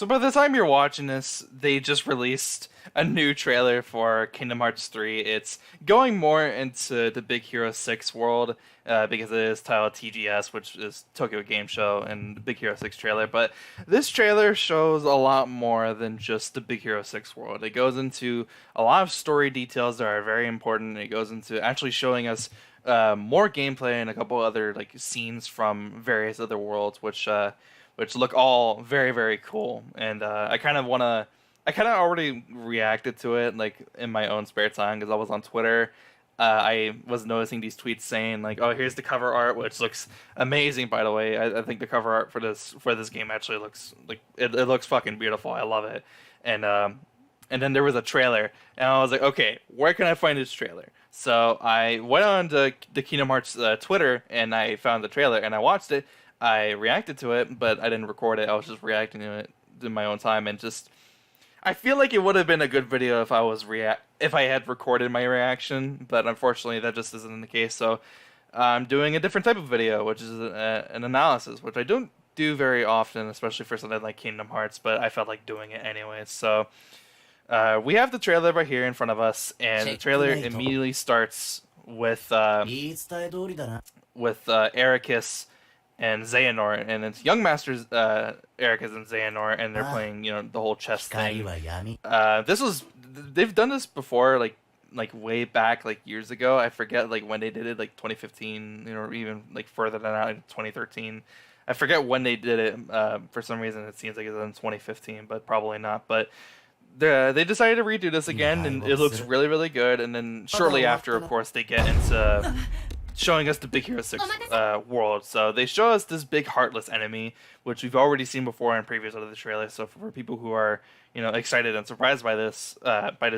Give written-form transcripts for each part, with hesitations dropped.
So by the time you're watching this, they just released a new trailer for Kingdom Hearts 3. It's going more into the Big Hero 6 world because it is titled TGS, which is Tokyo Game Show, and the Big Hero 6 trailer. But this trailer shows a lot more than just the Big Hero 6 world. It goes into a lot of story details that are very important. It goes into actually showing us more gameplay and a couple other like scenes from various other worlds, which look all very, very cool. And I kind of already reacted to it like in my own spare time because I was on Twitter. I was noticing these tweets saying like, "Oh, here's the cover art," which looks amazing. By the way, I think the cover art for this game actually looks like it looks fucking beautiful. I love it. And then there was a trailer, and I was like, "Okay, where can I find this trailer?" So I went on to the Kingdom Hearts Twitter, and I found the trailer, and I watched it. I reacted to it, but I didn't record it. I was just reacting to it in my own time, and just I feel like it would have been a good video if I had recorded my reaction, but unfortunately that just isn't the case. So I'm doing a different type of video, which is an analysis, which I don't do very often, especially for something like Kingdom Hearts. But I felt like doing it anyway. So we have the trailer right here in front of us, and the trailer immediately starts with Ericus and Xehanort, and it's Young Masters, Ericus and Xehanort, and they're playing, the whole chess thing. They've done this before, like way back, like years ago. I forget like when they did it, like 2015, or even like further than that, like 2013. I forget when they did it. For some reason, it seems like it's in 2015, but probably not. But they decided to redo this again, and it looks really, really good. And then shortly after, of course, they get into showing us the Big Hero 6 world. So they show us this big heartless enemy, which we've already seen before in previous other trailers. So for people who are excited and surprised by this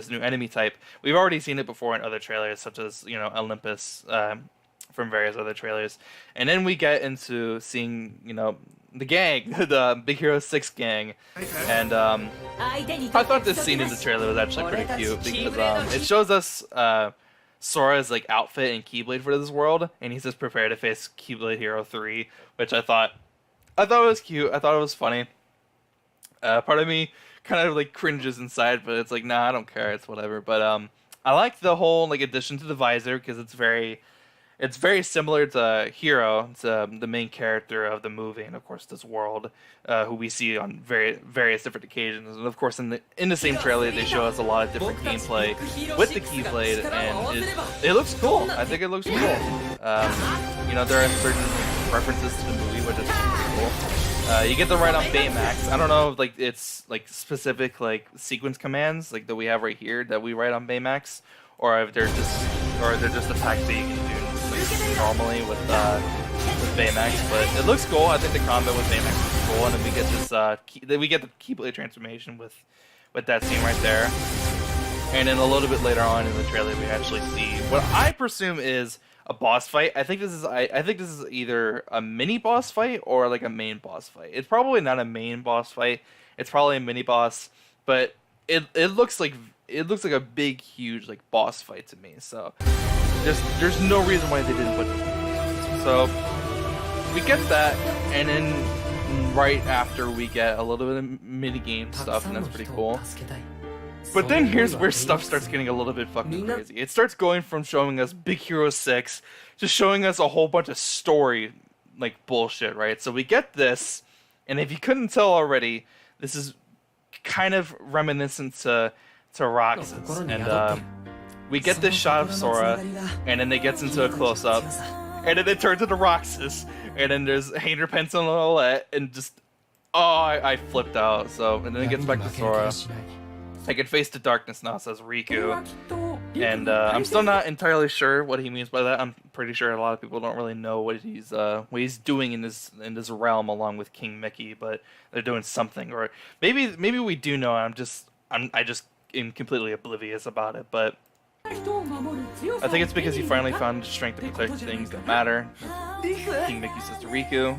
new enemy type, we've already seen it before in other trailers, such as Olympus from various other trailers. And then we get into seeing the gang, the Big Hero 6 gang, and I thought this scene in the trailer was actually pretty cute because it shows us Sora's like outfit and Keyblade for this world, and he says prepare to face Keyblade Hero 3, which I thought it was cute. I thought it was funny. Part of me kind of like cringes inside, but it's like, nah, I don't care, it's whatever. But I like the whole like addition to the visor because it's very similar to Hero, to the main character of the movie, and of course this world, who we see on various different occasions. And of course in the same trailer they show us a lot of different gameplay with the Keyblade, and it looks cool. I think it looks cool. There are certain references to the movie which is pretty cool. You get them right on Baymax. I don't know if like it's like specific like sequence commands like that we have right here that we write on Baymax, or if they're just attacks that you can do normally with Baymax, but it looks cool. I think the combat with Baymax is cool, and then we get this we get the Keyblade transformation with that scene right there. And then a little bit later on in the trailer, we actually see what I presume is a boss fight. I think this is either a mini boss fight or like a main boss fight. It's probably not a main boss fight. It's probably a mini boss, but it looks like a big, huge like boss fight to me. So there's no reason why they didn't put this. So we get that, and then right after we get a little bit of mini game stuff, and that's pretty cool. But then here's where stuff starts getting a little bit fucking crazy. It starts going from showing us Big Hero 6 to showing us a whole bunch of story like bullshit, right? So we get this, and if you couldn't tell already, this is kind of reminiscent to Roxas, and we get this shot of Sora, and then it gets into a close-up, and then it turns into Roxas, and then there's Hayner Pencil and Olette, and just I flipped out. So and then it gets back to Sora. I can face the darkness now, says Riku, and I'm still not entirely sure what he means by that. I'm pretty sure a lot of people don't really know what he's doing in this realm along with King Mickey, but they're doing something, or maybe we do know. I just am completely oblivious about it, but I think it's because he finally found the strength to protect things that matter. King Mickey says to Riku.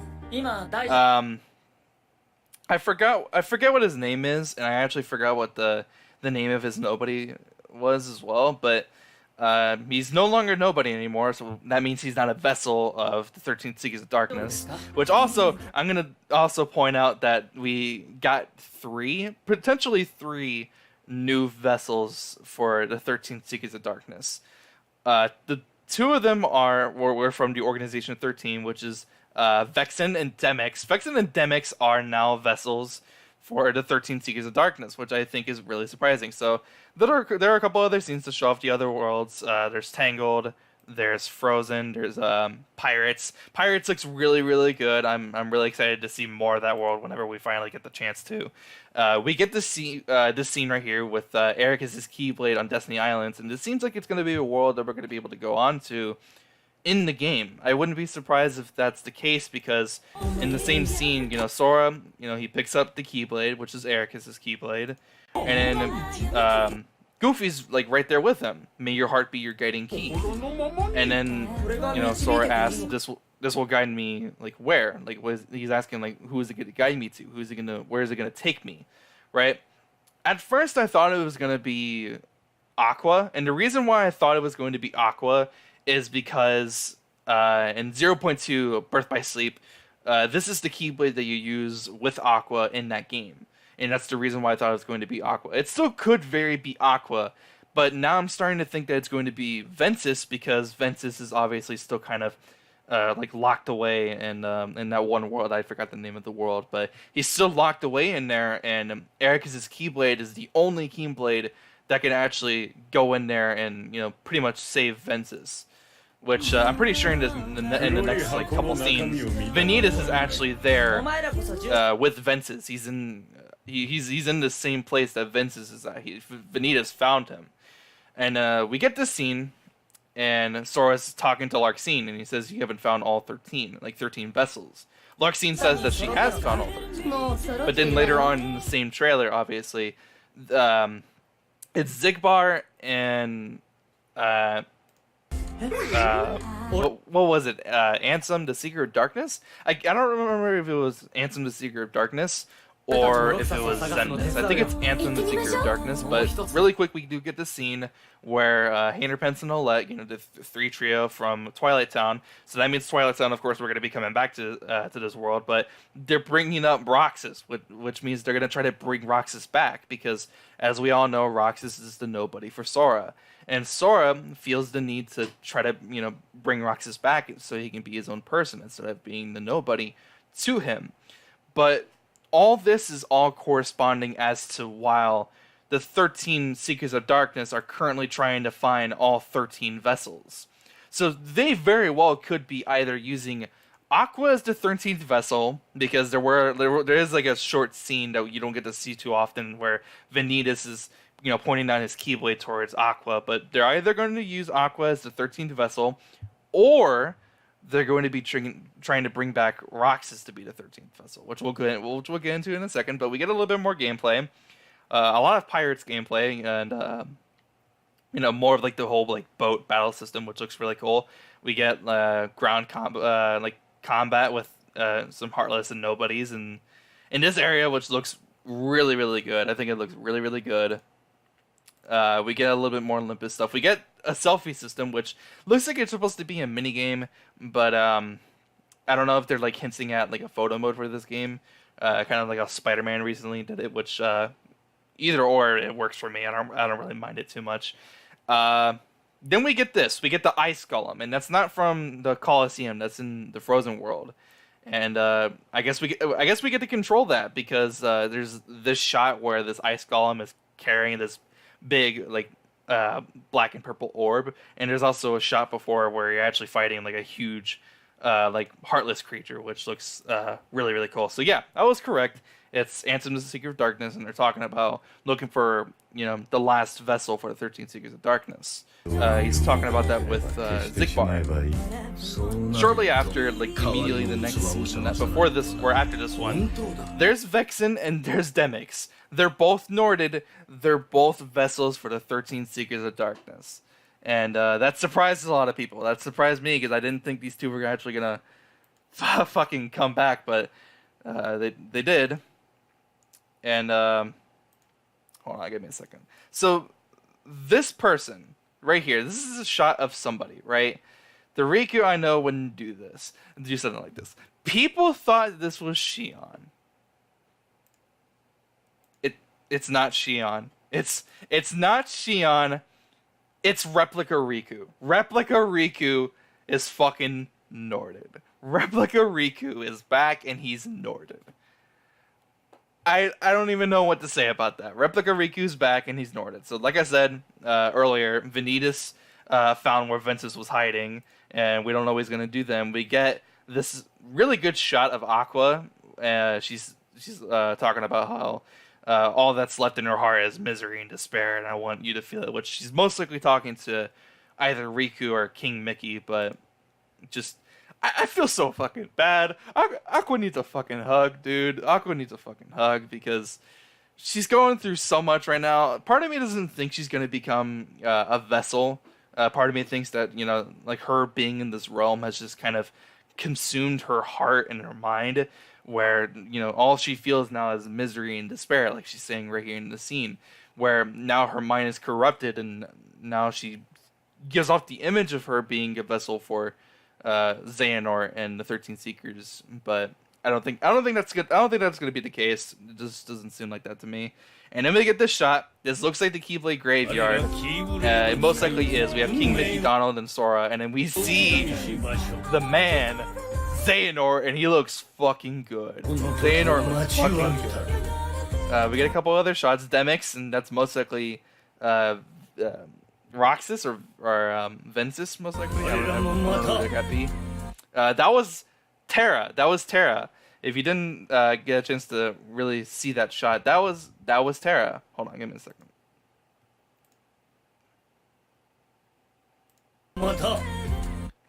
I forget what his name is, and I actually forgot what the name of his nobody was as well, but He's no longer nobody anymore, so that means he's not a vessel of the 13 Seekers of Darkness. Which also, I'm gonna also point out that we got potentially three new vessels for the 13 Seekers of Darkness. The two of them were from the Organization 13, which is Vexen and Demix. Vexen and Demix are now vessels for the 13 Seekers of Darkness, which I think is really surprising. So there are a couple other scenes to show off the other worlds. There's Tangled, there's Frozen, there's Pirates. Pirates looks really, really good. I'm really excited to see more of that world whenever we finally get the chance to. We get to see this scene right here with Eric as his Keyblade on Destiny Islands, and it seems like it's going to be a world that we're going to be able to go on to in the game. I wouldn't be surprised if that's the case, because in the same scene, Sora, he picks up the Keyblade, which is Ericus's Keyblade, and then Goofy's like right there with him. May your heart be your guiding key. And then Sora asks, "This will guide me like where?" Like he's asking like, "Who is it going to guide me to? Where is it going to take me?" Right? At first, I thought it was going to be Aqua, and the reason why I thought it was going to be Aqua is because in 0.2 Birth by Sleep, this is the Keyblade that you use with Aqua in that game. And that's the reason why I thought it was going to be Aqua. It still could very be Aqua, but now I'm starting to think that it's going to be Ventus, because Ventus is obviously still kind of like locked away in that one world. I forgot the name of the world, but he's still locked away in there, and Ericus's Keyblade is the only Keyblade that can actually go in there and pretty much save Ventus. Which I'm pretty sure in the next like couple scenes, Vanitas is actually there with Ventus. He's in the same place that Ventus is at. Vanitas found him, and we get this scene, and Sora's talking to Larxene, and he says, "You haven't found all 13 vessels." Larxene says that she has found all 13, but then later on in the same trailer, obviously, it's Zigbar and what was it? Ansem, the Seeker of Darkness? I don't remember if it was Ansem, the Seeker of Darkness, or if it was Zenith. I think it's Ansem, the Seeker of Darkness. But really quick, we do get the scene where Hayner, Pence, and Olette, the three trio from Twilight Town. So that means Twilight Town, of course, we're going to be coming back to this world. But they're bringing up Roxas, which means they're going to try to bring Roxas back, because, as we all know, Roxas is the nobody for Sora. And Sora feels the need to try to, bring Roxas back so he can be his own person instead of being the nobody to him. But all this is all corresponding as to while the 13 Seekers of Darkness are currently trying to find all 13 vessels. So they very well could be either using Aqua as the 13th vessel, because there is like a short scene that you don't get to see too often where Vanitas is pointing down his Keyblade towards Aqua, but they're either going to use Aqua as the 13th vessel, or they're going to be trying to bring back Roxas to be the 13th vessel, which we'll get into in a second. But we get a little bit more gameplay, a lot of Pirates gameplay, and more of like the whole like boat battle system, which looks really cool. We get ground combat with some Heartless and Nobodies, and in this area, which looks really, really good. I think it looks really, really good. We get a little bit more Olympus stuff. We get a selfie system, which looks like it's supposed to be a mini game, but I don't know if they're like hinting at like a photo mode for this game, kind of like how Spider-Man recently did it. Which either or, it works for me. I don't really mind it too much. Then we get this. We get the Ice Golem, and that's not from the Colosseum. That's in the Frozen world. And I guess we get to control that, because there's this shot where this Ice Golem is carrying this big like black and purple orb, and there's also a shot before where you're actually fighting like a huge like heartless creature, which looks really, really cool. So yeah, I was correct. It's Ansem, the Seeker of Darkness, and they're talking about looking for the last vessel for the 13 Seekers of Darkness. He's talking about that with Zigbar. Shortly after, like immediately the next scene, before this or after this one, there's Vexen and there's Demix. They're both Norted. They're both vessels for the 13 Seekers of Darkness. And that surprises a lot of people. That surprised me, because I didn't think these two were actually going to fucking come back, but they did. And hold on, give me a second. So this person, right here. This is a shot of somebody, right? The Riku I know wouldn't do this. Do something like this. People thought this was Shion. It's not Shion. It's not Shion. It's Replica Riku. Replica Riku is fucking Norted. Replica Riku is back and he's Norted. I don't even know what to say about that. Replica Riku's back and he's Norted. So like I said earlier, Vanitas found where Ventus was hiding, and we don't know what he's gonna do then. We get this really good shot of Aqua. She's talking about how all that's left in her heart is misery and despair, and I want you to feel it. Which she's most likely talking to either Riku or King Mickey, but just I feel so fucking bad. Aqua needs a fucking hug, dude. Aqua needs a fucking hug because she's going through so much right now. Part of me doesn't think she's gonna become a vessel. Part of me thinks that, you know, like her being in this realm has just kind of consumed her heart and her mind, where, you know, all she feels now is misery and despair, like she's saying right here in the scene, where now her mind is corrupted and now she gives off the image of her being a vessel for Xehanort and the 13 Seekers, but I don't think that's good. I don't think that's going to be the case. It just doesn't seem like that to me. And then we get this shot. This looks like the Keyblade graveyard. It most likely is. We have King Mickey, Donald, and Sora, and then we see the man, Xehanort, and he looks fucking good. Xehanort looks fucking good. We get a couple other shots, Demix, and that's most likely Roxas or Ventus, most likely. I don't know who that could be. That was Terra. That was Terra. If you didn't get a chance to really see that shot, that was Terra. Hold on, give me a second.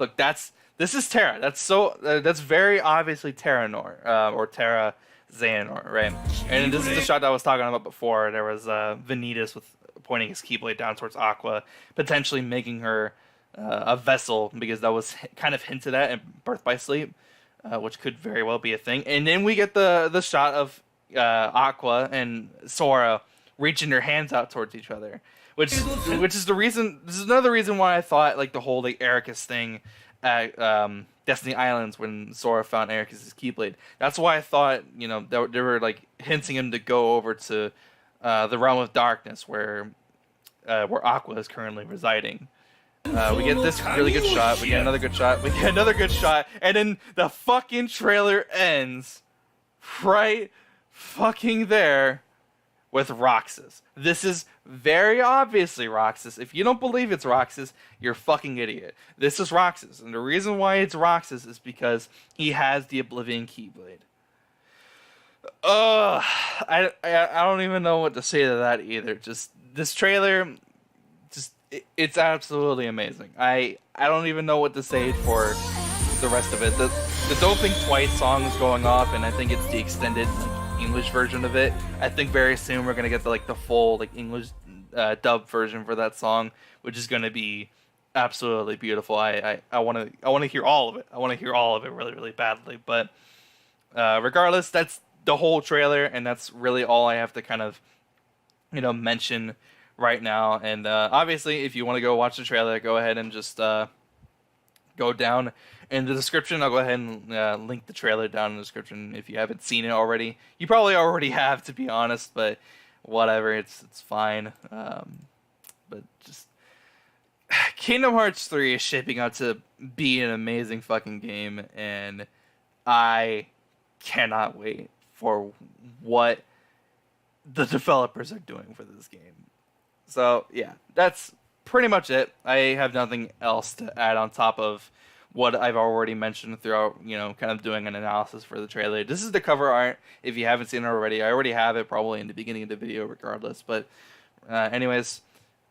Look, this is Terra. That's very obviously Terranor or Terra Xehanort, right? And this is the shot that I was talking about before. There was Vanitas with pointing his Keyblade down towards Aqua, potentially making her a vessel, because that was kind of hinted at in Birth by Sleep. Which could very well be a thing. And then we get the shot of Aqua and Sora reaching their hands out towards each other, which is the reason. This is another reason why I thought like the whole like Ericus thing at Destiny Islands when Sora found Ericus's Keyblade. That's why I thought, you know, they were like hinting him to go over to the Realm of Darkness where Aqua is currently residing. We get this really good shot. We get another good shot. We get another good shot. And then the fucking trailer ends right fucking there with Roxas. This is very obviously Roxas. If you don't believe it's Roxas, you're a fucking idiot. This is Roxas. And the reason why it's Roxas is because he has the Oblivion Keyblade. I don't even know what to say to that either. Just this trailer... It's absolutely amazing. I don't even know what to say for the rest of it. The Don't Think Twice song is going off, and I think it's the extended English version of it. I think very soon we're gonna get the full English dub version for that song, which is gonna be absolutely beautiful. I want to hear all of it. I want to hear all of it really, really badly. But regardless, that's the whole trailer, and that's really all I have to kind of mention right now. And obviously, if you want to go watch the trailer, go ahead and just go down in the description. I'll go ahead and link the trailer down in the description if you haven't seen it already. You probably already have, to be honest, but whatever, it's fine. But just Kingdom Hearts 3 is shaping out to be an amazing fucking game, and I cannot wait for what the developers are doing for this game. So yeah, that's pretty much it. I have nothing else to add on top of what I've already mentioned throughout, kind of doing an analysis for the trailer. This is the cover art. If you haven't seen it already, I already have it probably in the beginning of the video regardless. But anyways,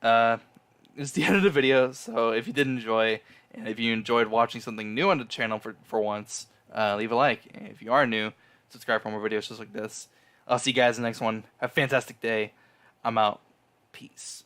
it's the end of the video. So if you did enjoy, and if you enjoyed watching something new on the channel for once, leave a like. And if you are new, subscribe for more videos just like this. I'll see you guys in the next one. Have a fantastic day. I'm out. Peace.